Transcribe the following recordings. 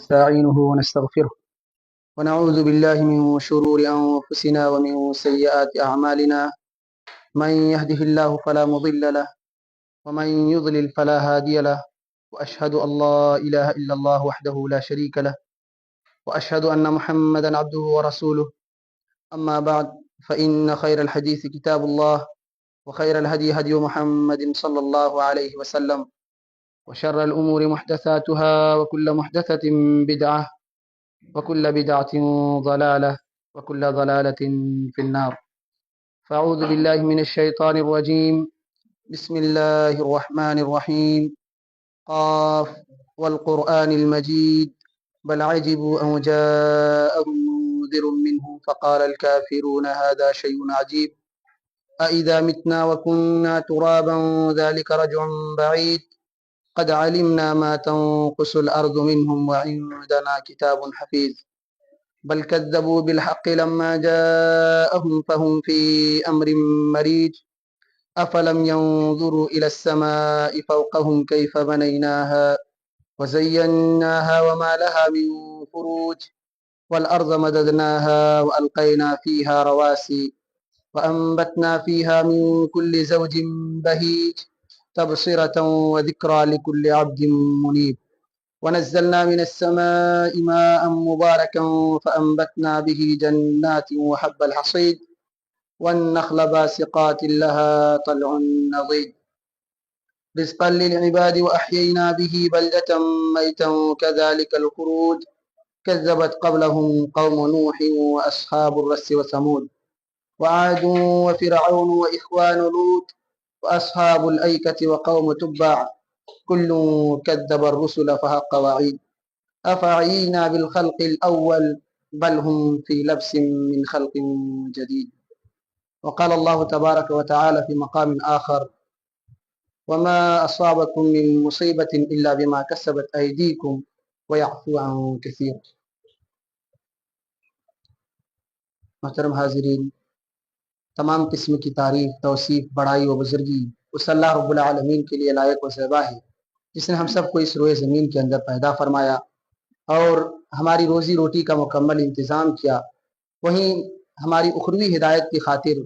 ونستعينه ونستغفره ونعوذ بالله من شرور أنفسنا ومن سيئات أعمالنا من يهده الله فلا مضل له ومن يضلل فلا هادي له وأشهد أن لا إله إلا الله وحده لا شريك له وأشهد أن محمدا عبده ورسوله أما بعد فإن خير الحديث كتاب الله وخير الهدي هدي محمد صلى الله عليه وسلم وشر الأمور محدثاتها وكل محدثة بدعة وكل بدعة ضلالة وكل ضلالة في النار. فأعوذ بالله من الشيطان الرجيم. بسم الله الرحمن الرحيم. قاف والقرآن المجيد بل عجبوا أن جاءهم منذر منهم فقال الكافرون هذا شيء عجيب أإذا متنا وكنا ترابا ذلك رجع بعيد قد علمنا ما تنقص الأرض منهم وعندنا كتاب حفيظ بل كذبوا بالحق لما جاءهم فهم في أمر مريج أفلم ينظروا إلى السماء فوقهم كيف بنيناها وزيناها وما لها من فروج والأرض مددناها وألقينا فيها رواسي وأنبتنا فيها من كل زوج بهيج تبصرة وذكرى لكل عبد منيب ونزلنا من السماء ماء مباركا فأنبتنا به جنات وحب الحصيد والنخل باسقات لها طلع نضيد رزقا للعباد وأحيينا به بلدة ميتا كذلك الخروج كذبت قبلهم قوم نوح وأصحاب الرس وثمود وعاد وفرعون وإخوان لوط وأصحاب الأيكة وقوم تبع كل كذب الرسل فحق وعيد أفعينا بالخلق الأول بل هم في لبس من خلق جديد. وقال الله تبارك وتعالى في مقام آخر وما أصابكم من مصيبة إلا بما كسبت أيديكم ويعفو عن كثير. محترم حاضرین، تمام قسم کی تعریف، توصیف، بڑائی و بزرگی اس اللہ رب العالمین کے لیے لائق و زیبا ہے جس نے ہم سب کو اس روئے زمین کے اندر پیدا فرمایا اور ہماری روزی روٹی کا مکمل انتظام کیا. وہیں ہماری اخروی ہدایت کی خاطر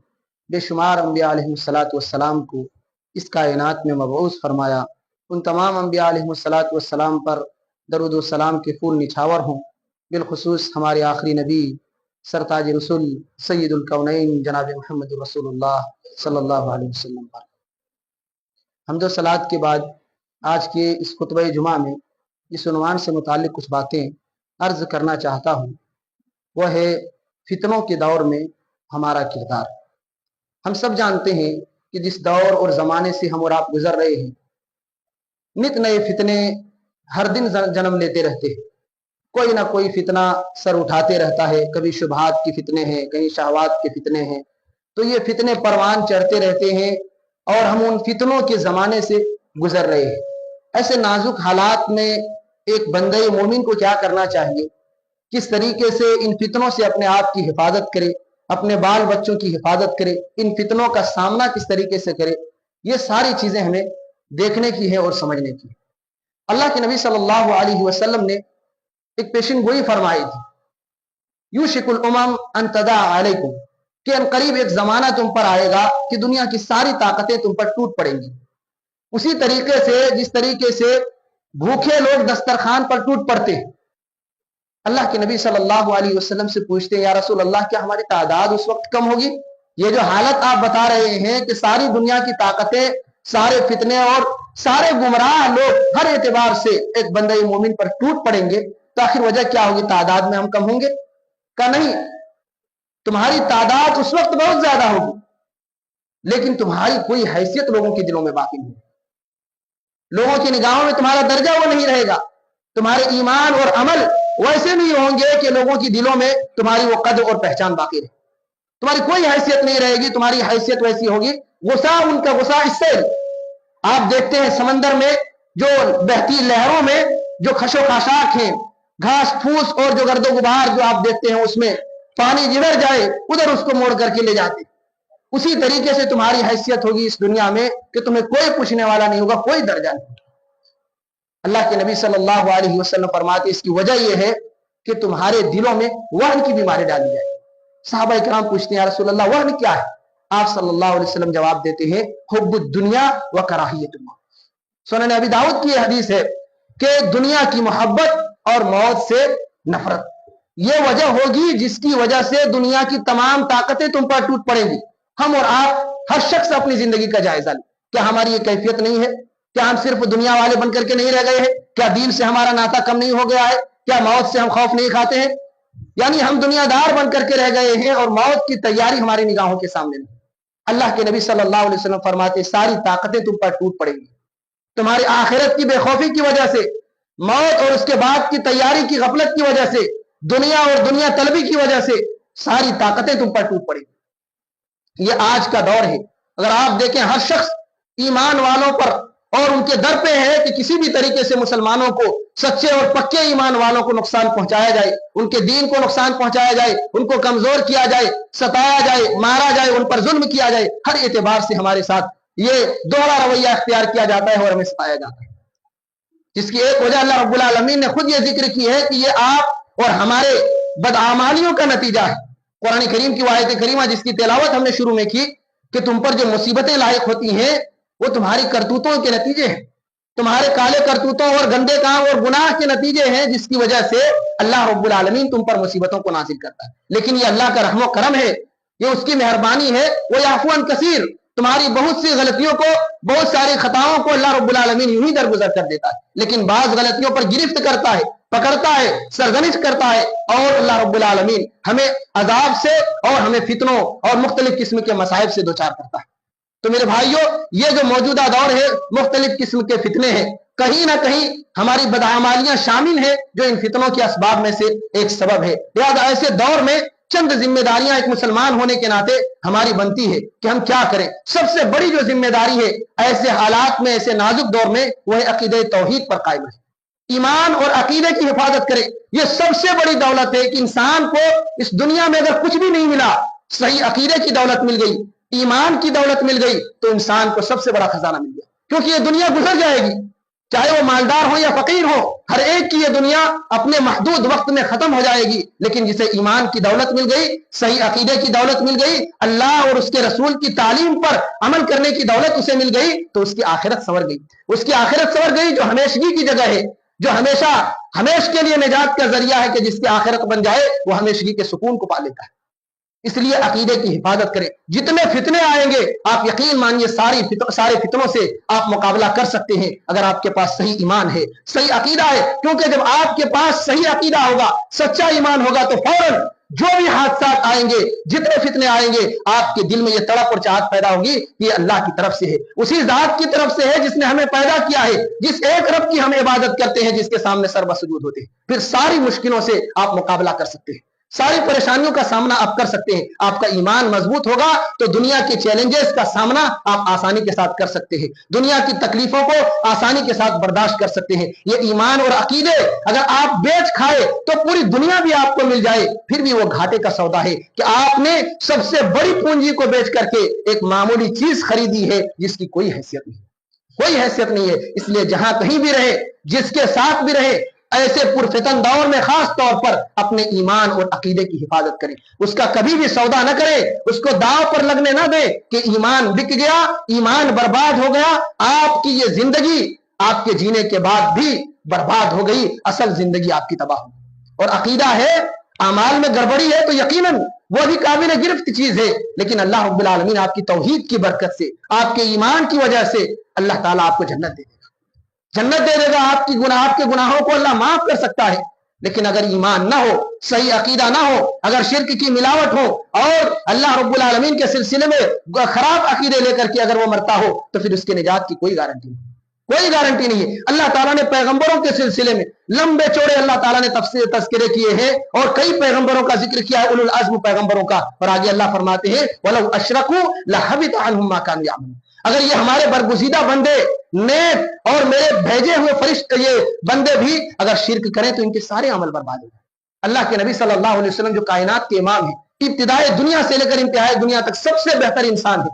بے شمار انبیاء علیہ السلام کو اس کائنات میں مبعوث فرمایا. ان تمام انبیاء علیہ السلام پر درود و سلام کے پھول نچھاور ہوں، بالخصوص ہمارے آخری نبی سرتاج رسول سید الکونین جناب محمد رسول اللہ صلی اللہ علیہ وسلم پر. حمد و صلات کے بعد آج کے اس خطبہ جمعہ میں جس عنوان سے متعلق کچھ باتیں عرض کرنا چاہتا ہوں وہ ہے فتنوں کے دور میں ہمارا کردار. ہم سب جانتے ہیں کہ جس دور اور زمانے سے ہم اور آپ گزر رہے ہیں، نت نئے فتنے ہر دن جنم لیتے رہتے ہیں. کوئی نہ کوئی فتنہ سر اٹھاتے رہتا ہے. کبھی شبہات کی فتنے ہیں، کہیں شہوات کے فتنے ہیں. تو یہ فتنے پروان چڑھتے رہتے ہیں اور ہم ان فتنوں کے زمانے سے گزر رہے ہیں. ایسے نازک حالات میں ایک بندہ مومن کو کیا کرنا چاہیے، کس طریقے سے ان فتنوں سے اپنے آپ کی حفاظت کرے، اپنے بال بچوں کی حفاظت کرے، ان فتنوں کا سامنا کس طریقے سے کرے، یہ ساری چیزیں ہمیں دیکھنے کی ہے اور سمجھنے کی ہے. اللہ کے نبی صلی اللہ علیہ وسلم نے ایک پیشن گوئی فرمائی تھی، یوشک الامم ان تداع علیکم، کہ ان قریب ایک زمانہ تم پر آئے گا کہ دنیا کی ساری طاقتیں تم پر ٹوٹ پڑیں گی. اسی طریقے سے جس طریقے سے بھوکے لوگ دسترخوان پر ٹوٹ پڑتے ہیں. اللہ کے نبی صلی اللہ علیہ وسلم سے پوچھتے ہیں یا رسول اللہ کیا ہماری تعداد اس وقت کم ہوگی؟ یہ جو حالت آپ بتا رہے ہیں کہ ساری دنیا کی طاقتیں، سارے فتنے اور سارے گمراہ لوگ ہر اعتبار سے ایک بندہ مومن پر ٹوٹ پڑیں گے، تو آخر وجہ کیا ہوگی؟ تعداد میں ہم کم ہوں گے؟ کہ نہیں، تمہاری تعداد اس وقت بہت زیادہ ہوگی لیکن تمہاری کوئی حیثیت لوگوں کے دلوں میں باقی نہیں. لوگوں کی نگاہوں میں تمہارا درجہ وہ نہیں رہے گا. تمہارے ایمان اور عمل ویسے نہیں ہوں گے کہ لوگوں کی دلوں میں تمہاری وہ قدر اور پہچان باقی رہے. تمہاری کوئی حیثیت نہیں رہے گی. تمہاری حیثیت ویسی ہوگی، غصہ ان کا غصہ اس سے. آپ دیکھتے ہیں سمندر میں جو بہتی لہروں میں جو خش و خاشاک ہیں، گھاس پھوس اور جو گرد و غبار جو آپ دیکھتے ہیں، اس میں پانی جدھر جائے ادھر اس کو موڑ کر کے لے جاتے. اسی طریقے سے تمہاری حیثیت ہوگی اس دنیا میں کہ تمہیں کوئی پوچھنے والا نہیں ہوگا، کوئی درجہ نہیں. اللہ کے نبی صلی اللہ علیہ وسلم فرماتے اس کی وجہ یہ ہے کہ تمہارے دلوں میں وہن کی بیماری ڈالی جائے. صحابہ کرام پوچھتے ہیں یا رسول اللہ وہن کیا ہے؟ آپ صلی اللہ علیہ وسلم جواب دیتے ہیں حب الدنیا و کراہیت الموت. سنن ابی داؤد کی حدیث ہے کہ دنیا کی محبت اور موت سے نفرت یہ وجہ ہوگی جس کی وجہ سے دنیا کی تمام طاقتیں تم پر ٹوٹ پڑیں گی. ہم اور آپ ہر شخص اپنی زندگی کا جائزہ لیں. کیا ہماری یہ کیفیت نہیں ہے؟ کیا ہم صرف دنیا والے بن کر کے نہیں رہ گئے ہیں؟ کیا دین سے ہمارا ناطہ کم نہیں ہو گیا ہے؟ کیا موت سے ہم خوف نہیں کھاتے ہیں؟ یعنی ہم دنیا دار بن کر کے رہ گئے ہیں اور موت کی تیاری ہماری نگاہوں کے سامنے نہیں. اللہ کے نبی صلی اللہ علیہ وسلم فرماتے ساری طاقتیں تم پر ٹوٹ پڑیں گی. تمہاری آخرت کی بے خوفی کی وجہ سے، موت اور اس کے بعد کی تیاری کی غفلت کی وجہ سے، دنیا اور دنیا طلبی کی وجہ سے ساری طاقتیں تم پر ٹوٹ پڑیں گی. یہ آج کا دور ہے. اگر آپ دیکھیں ہر شخص ایمان والوں پر اور ان کے در پہ ہے کہ کسی بھی طریقے سے مسلمانوں کو، سچے اور پکے ایمان والوں کو نقصان پہنچایا جائے، ان کے دین کو نقصان پہنچایا جائے، ان کو کمزور کیا جائے، ستایا جائے، مارا جائے، ان پر ظلم کیا جائے. ہر اعتبار سے ہمارے ساتھ یہ دوہرا رویہ اختیار کیا جاتا ہے اور ہمیں ستایا جاتا ہے، جس کی ایک وجہ اللہ رب العالمین نے خود یہ ذکر کی ہے کہ یہ آپ اور ہمارے بدعمالیوں کا نتیجہ ہے. قرآن کریم کی آیت کریمہ جس کی تلاوت ہم نے شروع میں کی کہ تم پر جو مصیبتیں لاحق ہوتی ہیں وہ تمہاری کرتوتوں کے نتیجے ہیں، تمہارے کالے کرتوتوں اور گندے کام اور گناہ کے نتیجے ہیں، جس کی وجہ سے اللہ رب العالمین تم پر مصیبتوں کو نازل کرتا ہے. لیکن یہ اللہ کا رحم و کرم ہے، یہ اس کی مہربانی ہے. وہ یعفو عن کثیر، تمہاری بہت سی غلطیوں کو، بہت ساری خطاؤں کو اللہ رب العالمین یوں ہی درگزر کر دیتا ہے. لیکن بعض غلطیوں پر گرفت کرتا ہے، پکڑتا ہے، سرزنش کرتا ہے، اور اللہ رب العالمین ہمیں عذاب سے اور ہمیں فتنوں اور مختلف قسم کے مصائب سے دوچار کرتا ہے. تو میرے بھائیوں، یہ جو موجودہ دور ہے مختلف قسم کے فتنے ہیں، کہیں نہ کہیں ہماری بدعمالیاں شامل ہیں جو ان فتنوں کے اسباب میں سے ایک سبب ہے. لہذا ایسے دور میں چند ذمہ داریاں ایک مسلمان ہونے کے ناطے ہماری بنتی ہے کہ ہم کیا کریں. سب سے بڑی جو ذمہ داری ہے ایسے حالات میں، ایسے نازک دور میں، وہ ہے عقیدہ توحید پر قائم رہے، ایمان اور عقیدے کی حفاظت کرے. یہ سب سے بڑی دولت ہے کہ انسان کو اس دنیا میں اگر کچھ بھی نہیں ملا، صحیح عقیدے کی دولت مل گئی، ایمان کی دولت مل گئی، تو انسان کو سب سے بڑا خزانہ مل گیا. کیونکہ یہ دنیا گزر جائے گی، چاہے وہ مالدار ہو یا فقیر ہو، ہر ایک کی یہ دنیا اپنے محدود وقت میں ختم ہو جائے گی. لیکن جسے ایمان کی دولت مل گئی، صحیح عقیدے کی دولت مل گئی، اللہ اور اس کے رسول کی تعلیم پر عمل کرنے کی دولت اسے مل گئی، تو اس کی آخرت سنور گئی. اس کی آخرت سنور گئی جو ہمیشگی کی جگہ ہے، جو ہمیشہ کے لیے نجات کا ذریعہ ہے، کہ جس کی آخرت بن جائے وہ ہمیشگی کے سکون کو پا لیتا ہے. اس لیے عقیدے کی حفاظت کریں. جتنے فتنے آئیں گے آپ یقین مانیے سارے فتنوں سے آپ مقابلہ کر سکتے ہیں اگر آپ کے پاس صحیح ایمان ہے، صحیح عقیدہ ہے. کیونکہ جب آپ کے پاس صحیح عقیدہ ہوگا، سچا ایمان ہوگا، تو فوراً جو بھی حادثات آئیں گے، جتنے فتنے آئیں گے، آپ کے دل میں یہ تڑپ اور چاہت پیدا ہوگی کہ یہ اللہ کی طرف سے ہے، اسی ذات کی طرف سے ہے جس نے ہمیں پیدا کیا ہے، جس ایک رب کی ہم عبادت کرتے ہیں، جس کے سامنے سر بسجود ہوتے ہیں. پھر ساری مشکلوں سے آپ مقابلہ کر سکتے ہیں، ساری پریشانیوں کا سامنا آپ کر سکتے ہیں. آپ کا ایمان مضبوط ہوگا تو دنیا کے چیلنجز کا سامنا آپ آسانی کے ساتھ کر سکتے ہیں، دنیا کی تکلیفوں کو آسانی کے ساتھ برداشت کر سکتے ہیں. یہ ایمان اور عقیدے اگر آپ بیچ کھائے تو پوری دنیا بھی آپ کو مل جائے، پھر بھی وہ گھاٹے کا سودا ہے کہ آپ نے سب سے بڑی پونجی کو بیچ کر کے ایک معمولی چیز خریدی ہے جس کی کوئی حیثیت نہیں، کوئی حیثیت نہیں ہے. اس لیے جہاں کہیں بھی رہے، جس کے ساتھ بھی رہے، ایسے پرفتن دور میں خاص طور پر اپنے ایمان اور عقیدے کی حفاظت کریں. اس کا کبھی بھی سودا نہ کریں، اس کو داؤ پر لگنے نہ دیں کہ ایمان بک گیا، ایمان برباد ہو گیا، آپ کی یہ زندگی آپ کے جینے کے بعد بھی برباد ہو گئی، اصل زندگی آپ کی تباہ ہو. اور عقیدہ ہے، اعمال میں گڑبڑی ہے تو یقیناً وہ بھی قابل گرفت چیز ہے، لیکن اللہ رب العالمین آپ کی توحید کی برکت سے، آپ کے ایمان کی وجہ سے اللہ تعالیٰ آپ کو جنت دے دے گا، جنت دے دے گا. آپ کے گناہوں کو اللہ معاف کر سکتا ہے. لیکن اگر ایمان نہ ہو، صحیح عقیدہ نہ ہو، اگر شرک کی ملاوٹ ہو اور اللہ رب العالمین کے سلسلے میں خراب عقیدے لے کر کے اگر وہ مرتا ہو تو پھر اس کے نجات کی کوئی گارنٹی نہیں، کوئی گارنٹی نہیں ہے. اللہ تعالیٰ نے پیغمبروں کے سلسلے میں لمبے چوڑے اللہ تعالیٰ نے تذکرے کیے ہیں اور کئی پیغمبروں کا ذکر کیا ہے، اولو العزم پیغمبروں کا. اور آگے اللہ فرماتے ہیں وَلَوْ أَشْرَكُوا لَحَبِطَ عَنْهُمْ مَا كَانُوا يَعْمَلُونَ. اگر یہ ہمارے برگزیدہ بندے نیک اور میرے بھیجے ہوئے فرشتے یہ بندے بھی اگر شرک کریں تو ان کے سارے عمل برباد ہو جائیں. اللہ کے نبی صلی اللہ علیہ وسلم جو کائنات کے امام ہیں، ابتدائے دنیا سے لے کر انتہائی دنیا تک سب سے بہتر انسان ہے،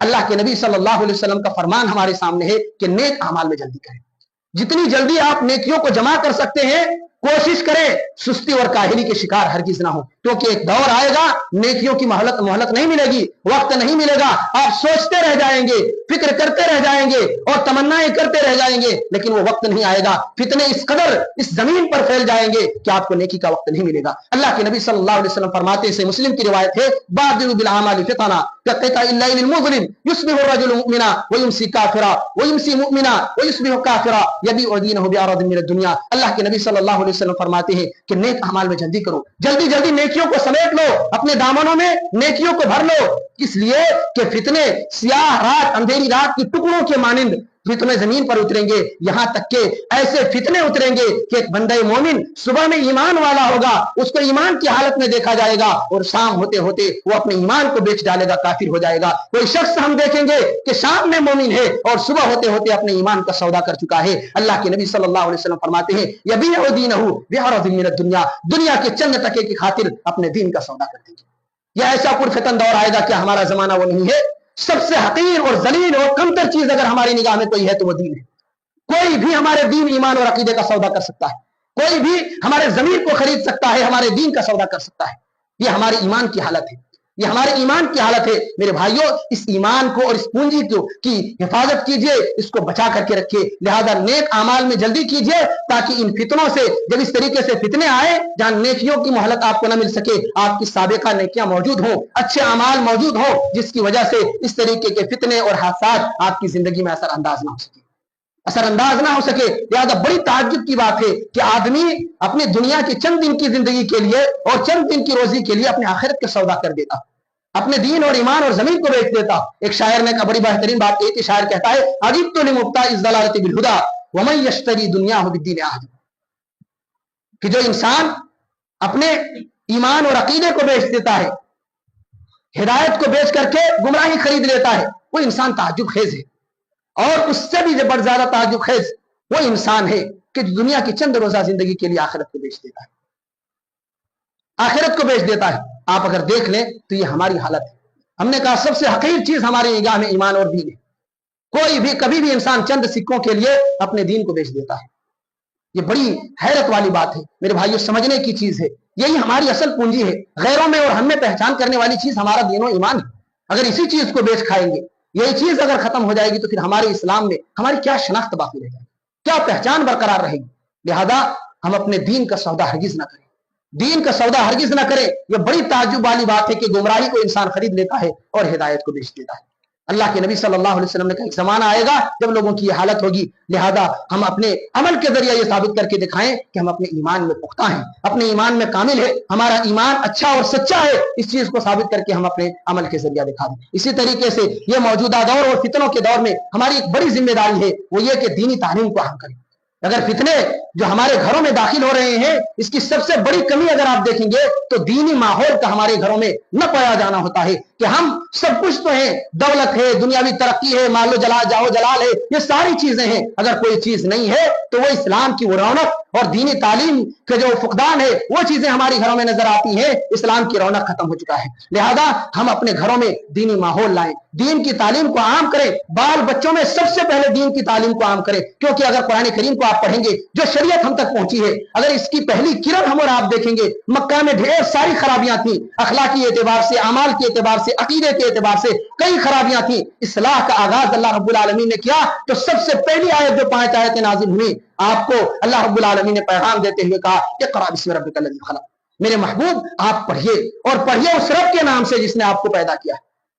اللہ کے نبی صلی اللہ علیہ وسلم کا فرمان ہمارے سامنے ہے کہ نیک اعمال میں جلدی کریں. جتنی جلدی آپ نیکیوں کو جمع کر سکتے ہیں کوشش کریں سستی اور کاہلی کے شکار ہرگز نہ ہو, کیونکہ ایک دور آئے گا نیکیوں کی مہلت نہیں ملے گی, وقت نہیں ملے گا, آپ سوچتے رہ جائیں گے, فکر کرتے رہ جائیں گے اور تمنائیں کرتے رہ جائیں گے, لیکن وہ وقت نہیں آئے گا. فتنے اس قدر اس زمین پر پھیل جائیں گے کہ آپ کو نیکی کا وقت نہیں ملے گا. اللہ کے نبی صلی اللہ علیہ وسلم فرماتے ہیں, مسلم کی روایت ہے, بادروا بالاعمال فتنا كقطع الليل المظلم يصبح الرجل مؤمنا ويمسي كافرا ويمسي مؤمنا ويصبح كافرا يبيع دينه بعرض من الدنيا. اللہ کے نبی صلی اللہ علیہ وسلم فرماتے ہیں کہ نیک اعمال میں جلدی کرو, جلدی جلدی نیکیوں کو سمیٹ لو, اپنے دامنوں میں نیکیوں کو بھر لو, اس لیے کہ فتنے سیاہ رات, اندھیری رات کی ٹکڑوں کے مانند فتنے زمین پر اتریں گے, یہاں تک کہ ایسے فتنے اتریں گے کہ ایک بندہ مومن صبح میں ایمان والا ہوگا, اس کو ایمان کی حالت میں دیکھا جائے گا اور شام ہوتے ہوتے وہ اپنے ایمان کو بیچ ڈالے گا, کافر ہو جائے گا. کوئی شخص ہم دیکھیں گے کہ شام میں مومن ہے اور صبح ہوتے ہوتے اپنے ایمان کا سودا کر چکا ہے. اللہ کے نبی صلی اللہ علیہ وسلم فرماتے ہیں, یبیع دینہ بعرض من الدنیا, دنیا کے چند ٹکے کی خاطر اپنے دین کا سودا کر دیں گے. یہ ایسا پرفتن دور آئے گا, کیا ہمارا زمانہ وہ نہیں ہے؟ سب سے حقیر اور ذلیل اور کمتر چیز اگر ہماری نگاہ میں کوئی ہے تو وہ دین ہے. کوئی بھی ہمارے دین, ایمان اور عقیدے کا سودا کر سکتا ہے, کوئی بھی ہمارے ضمیر کو خرید سکتا ہے, ہمارے دین کا سودا کر سکتا ہے. یہ ہمارے ایمان کی حالت ہے, یہ ہمارے ایمان کی حالت ہے. میرے بھائیوں, اس ایمان کو اور اس پونجی کی حفاظت کیجئے, اس کو بچا کر کے رکھیے. لہذا نیک اعمال میں جلدی کیجئے تاکہ ان فتنوں سے, جب اس طریقے سے فتنے آئے جہاں نیکیوں کی مہلت آپ کو نہ مل سکے, آپ کی سابقہ نیکیاں موجود ہوں, اچھے اعمال موجود ہوں, جس کی وجہ سے اس طریقے کے فتنے اور حادثات آپ کی زندگی میں اثر انداز نہ ہو سکے. لہذا بڑی تعجب کی بات ہے کہ آدمی اپنی دنیا کی چند دن کی زندگی کے لیے اور چند دن کی روزی کے لیے اپنے آخرت کا سودا کر دیتا, اپنے دین اور ایمان اور زمین کو بیچ دیتا. ایک شاعر نے بڑی بہترین بات کہی تھی. شاعر کہتا ہے, عجبت لمبتاع الضلالۃ بالہدیٰ ومن یشتری دنیاہ بالدین عہد, کہ جو انسان اپنے ایمان اور عقیدے کو بیچ دیتا ہے, ہدایت کو بیچ کر کے گمراہی خرید لیتا ہے, وہ انسان تعجب خیز ہے. اور اس سے بھی بڑھ زیادہ تعجب خیز وہ انسان ہے کہ دنیا کی چند روزہ زندگی کے لیے آخرت کو بیچ دیتا ہے, آخرت کو بیچ دیتا ہے. آپ اگر دیکھ لیں تو یہ ہماری حالت ہے. ہم نے کہا سب سے حقیر چیز ہماری نگاہ میں ایمان اور دین ہے. کوئی بھی کبھی بھی انسان چند سکوں کے لیے اپنے دین کو بیچ دیتا ہے. یہ بڑی حیرت والی بات ہے میرے بھائیوں, سمجھنے کی چیز ہے. یہی ہماری اصل پونجی ہے. غیروں میں اور ہم میں پہچان کرنے والی چیز ہمارا دین و ایمان ہے. اگر اسی چیز کو بیچ کھائیں گے, یہی چیز اگر ختم ہو جائے گی تو پھر ہمارے اسلام میں ہماری کیا شناخت باقی رہ جائے گی, کیا پہچان برقرار رہے گی. لہذا ہم اپنے دین کا سودا ہرگز نہ کریں, دین کا سودا ہرگز نہ کریں. یہ بڑی تعجب والی بات ہے کہ گمراہی کو انسان خرید لیتا ہے اور ہدایت کو بیچ دیتا ہے. اللہ کے نبی صلی اللہ علیہ وسلم نے کہا ایک زمانہ آئے گا جب لوگوں کی یہ حالت ہوگی. لہذا ہم اپنے عمل کے ذریعے یہ ثابت کر کے دکھائیں کہ ہم اپنے ایمان میں پختہ ہیں, اپنے ایمان میں کامل ہے, ہمارا ایمان اچھا اور سچا ہے. اس چیز کو ثابت کر کے ہم اپنے عمل کے ذریعے دکھا دیں. اسی طریقے سے یہ موجودہ دور اور فتنوں کے دور میں ہماری ایک بڑی ذمہ داری ہے, وہ یہ کہ دینی تعلیم کو اہم کریں. اگر فتنے جو ہمارے گھروں میں داخل ہو رہے ہیں, اس کی سب سے بڑی کمی اگر آپ دیکھیں گے تو دینی ماحول کا ہمارے گھروں میں نہ پایا جانا ہوتا ہے. کہ ہم سب کچھ تو ہیں, دولت ہے, دنیاوی ترقی ہے, مال و جلال ہے, یہ ساری چیزیں ہیں. اگر کوئی چیز نہیں ہے تو وہ اسلام کی وہ رونق اور دینی تعلیم کے جو فقدان ہے وہ چیزیں ہماری گھروں میں نظر آتی ہیں. اسلام کی رونق ختم ہو چکا ہے. لہذا ہم اپنے گھروں میں دینی ماحول لائیں, دین کی تعلیم کو عام کریں. بال بچوں میں سب سے پہلے دین کی تعلیم کو عام کریں, کیونکہ اگر قرآن کریم کو آپ پڑھیں گے, جو شریعت ہم تک پہنچی ہے, اگر اس کی پہلی کرن ہم اور آپ دیکھیں گے, مکہ میں ڈھیر ساری خرابیاں تھیں, اخلاقی اعتبار سے, اعمال کے اعتبار سے, عقیدے کے اعتبار سے کئی خرابیاں تھیں. اصلاح کا آغاز اللہ رب العالمین نے کیا تو سب سے پہلی آیت جو 5 آیتیں نازل ہوئی, آپ کو اللہ رب العالمین نے پیغام دیتے ہوئے کہا اقرأ بسم ربک الذی خلق. میرے محبوب آپ پڑھیے, اور پڑھیے اس رب کے نام سے جس نے آپ کو پیدا کیا.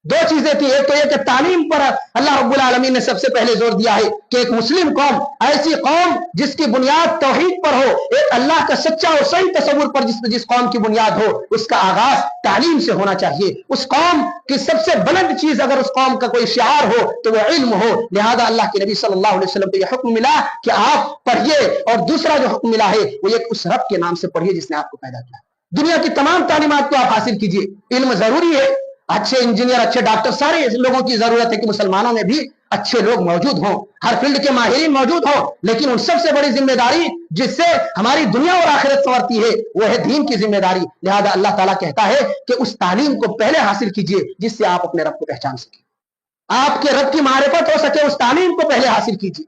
دو چیزیں تھیں, ایک تو یہ کہ تعلیم پر اللہ رب العالمین نے سب سے پہلے زور دیا ہے کہ ایک مسلم قوم, ایسی قوم جس کی بنیاد توحید پر ہو, ایک اللہ کا سچا اور صحیح تصور پر جس قوم کی بنیاد ہو, اس کا آغاز تعلیم سے ہونا چاہیے. اس قوم کی سب سے بلند چیز اگر اس قوم کا کوئی شعار ہو تو وہ علم ہو. لہذا اللہ کے نبی صلی اللہ علیہ وسلم کو یہ حکم ملا کہ آپ پڑھیے, اور دوسرا جو حکم ملا ہے وہ یہ کہ اس رب کے نام سے پڑھیے جس نے آپ کو پیدا کیا. دنیا کی تمام تعلیمات کو آپ حاصل کیجیے. علم ضروری ہے, اچھے انجینئر, اچھے ڈاکٹر, سارے لوگوں کی ضرورت ہے کہ مسلمانوں میں بھی اچھے لوگ موجود ہوں, ہر فیلڈ کے ماہرین موجود ہوں. لیکن ان سب سے بڑی ذمہ داری جس سے ہماری دنیا اور آخرت سنورتی ہے وہ ہے دین کی ذمہ داری. لہذا اللہ تعالیٰ کہتا ہے کہ اس تعلیم کو پہلے حاصل کیجیے جس سے آپ اپنے رب کو پہچان سکیں. آپ کے رب کی معرفت ہو سکے اس تعلیم کو پہلے حاصل کیجیے.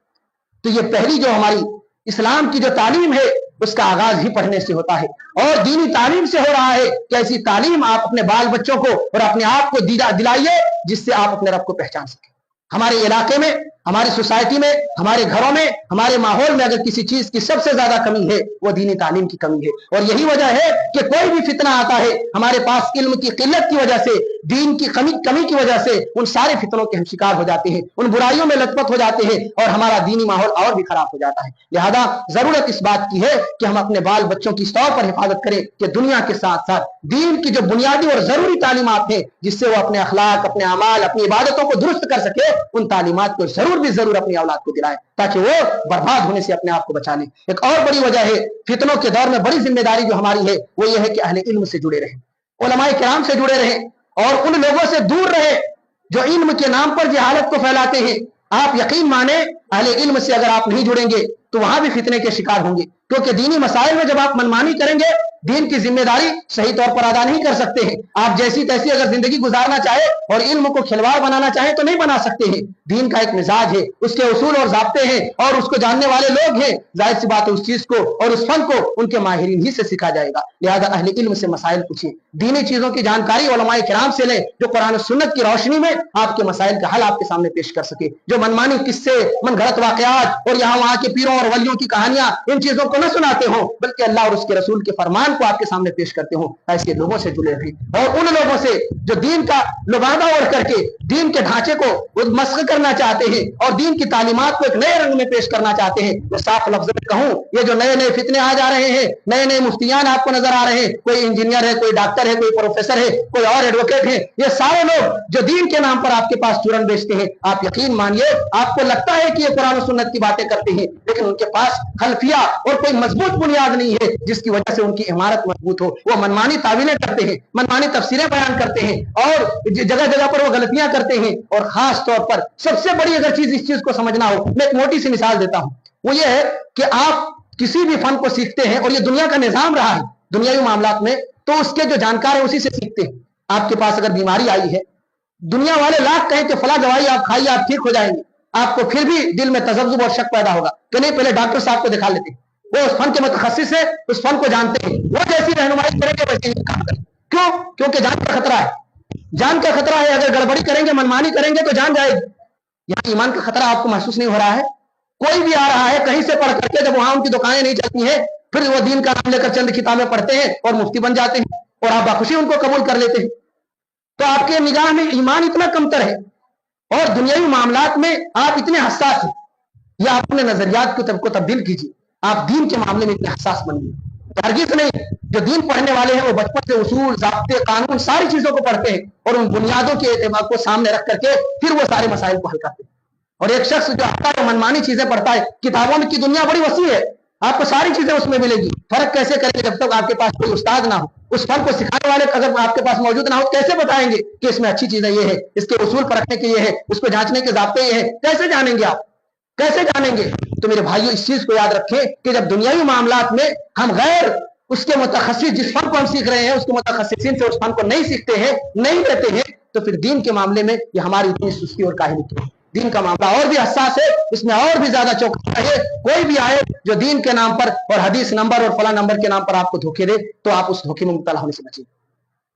تو یہ پہلی جو ہماری اسلام کی جو تعلیم ہے اس کا آغاز ہی پڑھنے سے ہوتا ہے اور دینی تعلیم سے ہو رہا ہے کہ ایسی تعلیم آپ اپنے بال بچوں کو اور اپنے آپ کو دلائیے جس سے آپ اپنے رب کو پہچان سکیں. ہمارے علاقے میں, ہماری سوسائٹی میں, ہمارے گھروں میں, ہمارے ماحول میں اگر کسی چیز کی سب سے زیادہ کمی ہے وہ دینی تعلیم کی کمی ہے. اور یہی وجہ ہے کہ کوئی بھی فتنہ آتا ہے ہمارے پاس علم کی قلت کی وجہ سے, دین کی کمی کی وجہ سے ان سارے فتنوں کے ہم شکار ہو جاتے ہیں, ان برائیوں میں لت پت ہو جاتے ہیں اور ہمارا دینی ماحول اور بھی خراب ہو جاتا ہے. لہذا ضرورت اس بات کی ہے کہ ہم اپنے بال بچوں کی طور پر حفاظت کریں کہ دنیا کے ساتھ ساتھ دین کی جو بنیادی اور ضروری تعلیمات ہیں جس سے وہ اپنے اخلاق, اپنے اعمال, اپنی عبادتوں کو درست کر سکے, ان تعلیمات کو ضرور اپنی اولاد کو دلائیں تاکہ وہ برباد ہونے سے اپنے آپ کو بچا لیں. ایک اور بڑی وجہ ہے فتنوں کے دور میں بڑی ذمہ داری جو ہماری ہے وہ یہ ہے کہ اہل علم سے جڑے رہیں, علماء کرام سے جڑے رہیں اور ان لوگوں سے دور رہیں جو علم کے نام پر جہالت کو پھیلاتے ہیں. آپ یقین مانیں اہل علم سے اگر آپ نہیں جڑیں گے تو وہاں بھی فتنے کے شکار ہوں گے, کیونکہ دینی مسائل میں جب آپ منمانی کریں گے دین کی ذمہ داری صحیح طور پر ادا نہیں کر سکتے ہیں. آپ جیسی تیسی اگر زندگی گزارنا چاہے اور علم کو کھلواڑ بنانا چاہے تو نہیں بنا سکتے ہیں. دین کا ایک مزاج ہے, اس کے اصول اور ضابطے ہیں اور اس کو جاننے والے لوگ ہیں. ظاہر سی بات ہے اس چیز کو اور اس فن کو ان کے ماہرین ہی سے سیکھا جائے گا. لہذا اہل علم سے مسائل پوچھیں, دینی چیزوں کی جانکاری علماء کرام سے لیں جو قرآن و سنت کی روشنی میں آپ کے مسائل کا حل آپ کے سامنے پیش کر سکے. جو منمانی قصے, من گھڑت واقعات اور یہاں وہاں کے پیروں اور ولیوں کی کہانیاں ان چیزوں کو نہ سناتے ہوں بلکہ اللہ اور اس کے رسول کے فرمان کو آپ کے سامنے پیش کرتے ہوں, ایسے لوگوں سے جڑے رہیں اور ان لوگوں سے جو دین کا لبادہ اوڑھ کر کے دین کے ڈھانچے کو مسخ کرنا چاہتے ہیں اور دین کی تعلیمات کو ایک نئے رنگ میں پیش کرنا چاہتے ہیں. میں صاف لفظ میں کہوں, یہ جو نئے نئے فتنے آ جا رہے ہیں, نئے نئے مفتیان آپ کو نظر آ رہے ہیں, کوئی انجینئر ہے, کوئی ڈاکٹر ہے, کوئی پروفیسر ہے, کوئی اور ایڈوکیٹ ہے, یہ سارے لوگ جو دین کے نام پر آپ کے پاس چورن بیچتے ہیں, آپ یقین مانیے آپ کو لگتا ہے کہ یہ قرآن و سنت کی باتیں کرتے ہیں لیکن ان کے پاس خلفیہ اور کوئی مضبوط بنیاد نہیں ہے جس کی وجہ سے ان کی عمارت مضبوط ہو. وہ منمانی تعویلیں کرتے ہیں, منمانی تفسیریں بیان کرتے ہیں اور جگہ جگہ پر وہ غلطیاں کرتے ہیں. اور خاص طور پر سب سے بڑی اگر چیز اس چیز کو سمجھنا ہو, میں ایک موٹی سی مثال دیتا ہوں, وہ یہ ہے کہ آپ کسی بھی فن کو سیکھتے ہیں اور یہ دنیا کا نظام رہا ہے دنیاوی معاملات میں, تو اس کے جو جانکار ہے اسی سے سیکھتے ہیں. آپ کے پاس اگر بیماری آئی ہے, دنیا والے لاکھ کہیں کہ فلاں دوائی آپ کھائیے آپ ٹھیک ہو جائیں گے, آپ کو پھر بھی دل میں تذبذب اور شک پیدا ہوگا کہ نہیں پہلے ڈاکٹر صاحب کو دکھا لیتے ہیں, وہ اس فن کے متخصص ہے, اس فن کو جانتے ہیں, وہ جیسی رہنمائی کریں گے ویسے ہی کام کریں. کیوں؟ کیونکہ جان کا خطرہ ہے, جان کا خطرہ ہے. اگر گڑبڑی کریں گے, منمانی کریں گے تو جان جائے گی. یہاں ایمان کا خطرہ آپ کو محسوس نہیں ہو رہا ہے؟ کوئی بھی آ رہا ہے کہیں سے پڑھ کر کے, جب وہاں ان کی دکانیں نہیں چلتی ہیں پھر وہ دین کا نام لے کر چند کتابیں پڑھتے ہیں اور مفتی بن جاتے ہیں اور آپ بخوشی ان کو قبول کر لیتے ہیں. تو آپ کے نگاہ میں ایمان اتنا کمتر ہے اور دنیاوی معاملات میں آپ اتنے حساس ہیں. یا آپ اپنے نظریات کو تبدیل کیجیے, آپ دین کے معاملے میں اتنے حساس بنیے. ہرگز نہیں. جو دین پڑھنے والے ہیں وہ بچپن سے اصول, ضابطے, قانون ساری چیزوں کو پڑھتے ہیں اور ان بنیادوں کے اعتماد کو سامنے رکھ کر کے پھر وہ سارے مسائل کو حل کرتے ہیں. اور ایک شخص جو آتا ہے منمانی چیزیں پڑھتا ہے, کتابوں میں کی دنیا بڑی وسیع ہے, آپ کو ساری چیزیں اس میں ملے گی. فرق کیسے کریں گے جب تک آپ کے پاس کوئی استاد نہ ہو, اس فن کو سکھانے والے اگر آپ کے پاس موجود نہ ہو کیسے بتائیں گے کہ اس میں اچھی چیزیں یہ ہے, اس کے اصول پرکھنے کے یہ ہے, اس کو جانچنے کے ضابطے یہ ہے؟ کیسے جانیں گے آپ, کیسے جانیں گے؟ تو میرے بھائیوں اس چیز کو یاد رکھیں کہ جب دنیاوی معاملات میں ہم غیر اس کے متخصص, جس فن کو ہم سیکھ رہے ہیں اس کے متخصصین سے اس فن کو نہیں سیکھتے ہیں, نہیں لیتے ہیں, تو پھر دین کے معاملے میں یہ ہماری اتنی سستی اور کاہلی کی. دین کا معاملہ اور بھی حساس ہے, اس میں اور بھی زیادہ چوکنا چاہیے. کوئی بھی آئے جو دین کے نام پر اور حدیث نمبر اور فلاں نمبر کے نام پر آپ کو دھوکے دے تو آپ اس دھوکے میں مبتلا ہونے سے بچیں,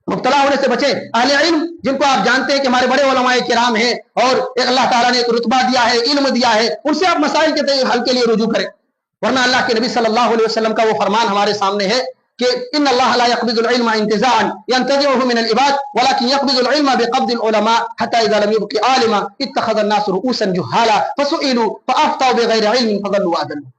مبتلا ہونے سے بچیں. اہل علم جن کو آپ جانتے ہیں کہ ہمارے بڑے علماء کرام ہیں اور اللہ تعالیٰ نے ایک رتبہ دیا ہے, علم دیا ہے, ان سے آپ مسائل کے حل کے لیے رجوع کریں. ورنہ اللہ کے نبی صلی اللہ علیہ وسلم کا وہ فرمان ہمارے سامنے ہے کہ ان اللہ لا يقبض العلم انتزاعا ينتزعه من العباد ولكن يقبض العلم بقبض العلماء حتى اذا لم يبق عالما اتخذ الناس رؤوسا جهالا فسئلوا فافتوا بغير علم فضلوا وأضلوا.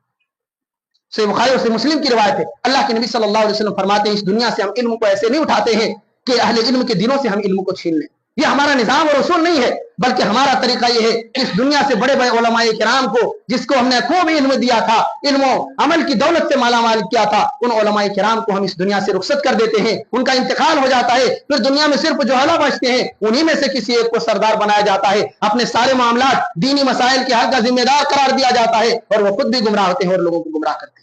صحیح بخاری اور صحیح مسلم کی روایت ہے. اللہ کے نبی صلی اللہ علیہ وسلم فرماتے ہیں اس دنیا سے ہم علم کو ایسے نہیں اٹھاتے ہیں کہ اہل علم کے دلوں سے ہم علم کو چھین لیں. یہ ہمارا نظام اور اصول نہیں ہے, بلکہ ہمارا طریقہ یہ ہے کہ اس دنیا سے بڑے بڑے علماء کرام کو جس کو ہم نے خوب علم دیا تھا, علم و عمل کی دولت سے مالا مال کیا تھا, ان علماء کرام کو ہم اس دنیا سے رخصت کر دیتے ہیں, ان کا انتقال ہو جاتا ہے. پھر دنیا میں صرف جہلا بچتے ہیں, انہی میں سے کسی ایک کو سردار بنایا جاتا ہے, اپنے سارے معاملات دینی مسائل کے حل کا ذمہ دار قرار دیا جاتا ہے اور وہ خود بھی گمراہ ہوتے ہیں اور لوگوں کو گمراہ کرتے ہیں.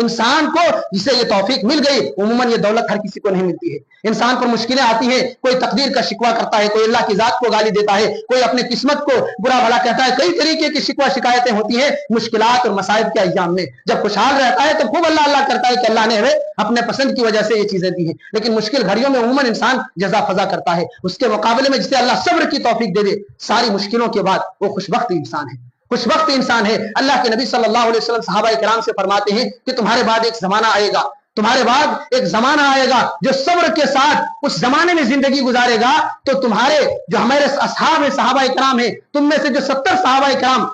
انسان کو جسے یہ توفیق مل گئی، عموماً یہ دولت ہر کسی کو نہیں ملتی ہے۔ انسان پر مشکلیں آتی ہیں، کوئی تقدیر کا شکوہ کرتا ہے، کوئی اللہ کی ذات کو گالی دیتا ہے، کوئی اپنے قسمت کو برا بھلا کہتا ہے، کئی طریقے کی شکوہ شکایتیں ہوتی ہیں مشکلات اور مصائب کے ایام میں۔ جب خوشحال رہتا ہے تو خوب اللہ اللہ کرتا ہے کہ اللہ نے ہمیں اپنے پسند کی وجہ سے یہ چیزیں دی ہیں، لیکن مشکل گھڑیوں میں عموماً انسان جزا فضا کرتا ہے۔ اس کے مقابلے میں جسے اللہ صبر کی توفیق دے دے، ساری مشکلوں کے بعد وہ خوشبخت انسان ہے، خوشبخت انسان ہے۔ اللہ کے نبی صلی اللہ علیہ وسلم صحابہ کرام سے فرماتے ہیں کہ تمہارے بعد ایک زمانہ آئے گا، تمہارے بعد ایک زمانہ آئے گا جو صبر کے ساتھ اس زمانے میں زندگی گزارے گا تو تمہارے جو ہمارے اصحاب ہیں، صحابہ کرام ہیں، تم میں سے جو 70 صحابہ کرام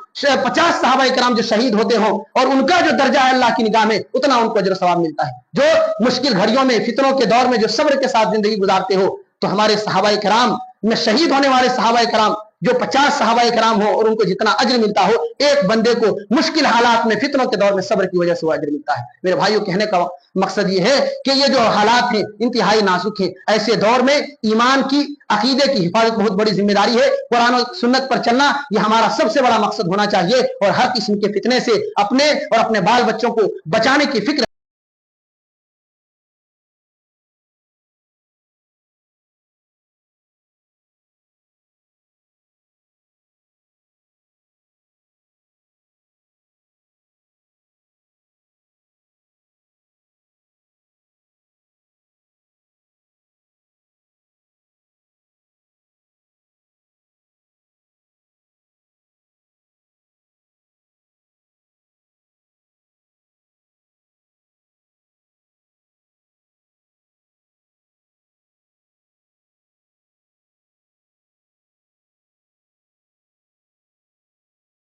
50 صحابہ کرام جو شہید ہوتے ہوں اور ان کا جو درجہ ہے اللہ کی نگاہ میں اتنا ان کو اجر و ثواب ملتا ہے۔ جو مشکل گھڑیوں میں، فتنوں کے دور میں جو صبر کے ساتھ زندگی گزارتے ہو، تو ہمارے صحابہ کرام میں شہید ہونے والے صحابہ کرام جو 50 صحابہ کرام ہو اور ان کو جتنا اجر ملتا ہو، ایک بندے کو مشکل حالات میں، فتنوں کے دور میں صبر کی وجہ سے وہ اجر ملتا ہے۔ میرے بھائیوں، کہنے کا مقصد یہ ہے کہ یہ جو حالات ہیں انتہائی نازک ہیں، ایسے دور میں ایمان کی، عقیدے کی حفاظت بہت بڑی ذمہ داری ہے۔ قرآن و سنت پر چلنا یہ ہمارا سب سے بڑا مقصد ہونا چاہیے، اور ہر قسم کے فتنے سے اپنے اور اپنے بال بچوں کو بچانے کی فکر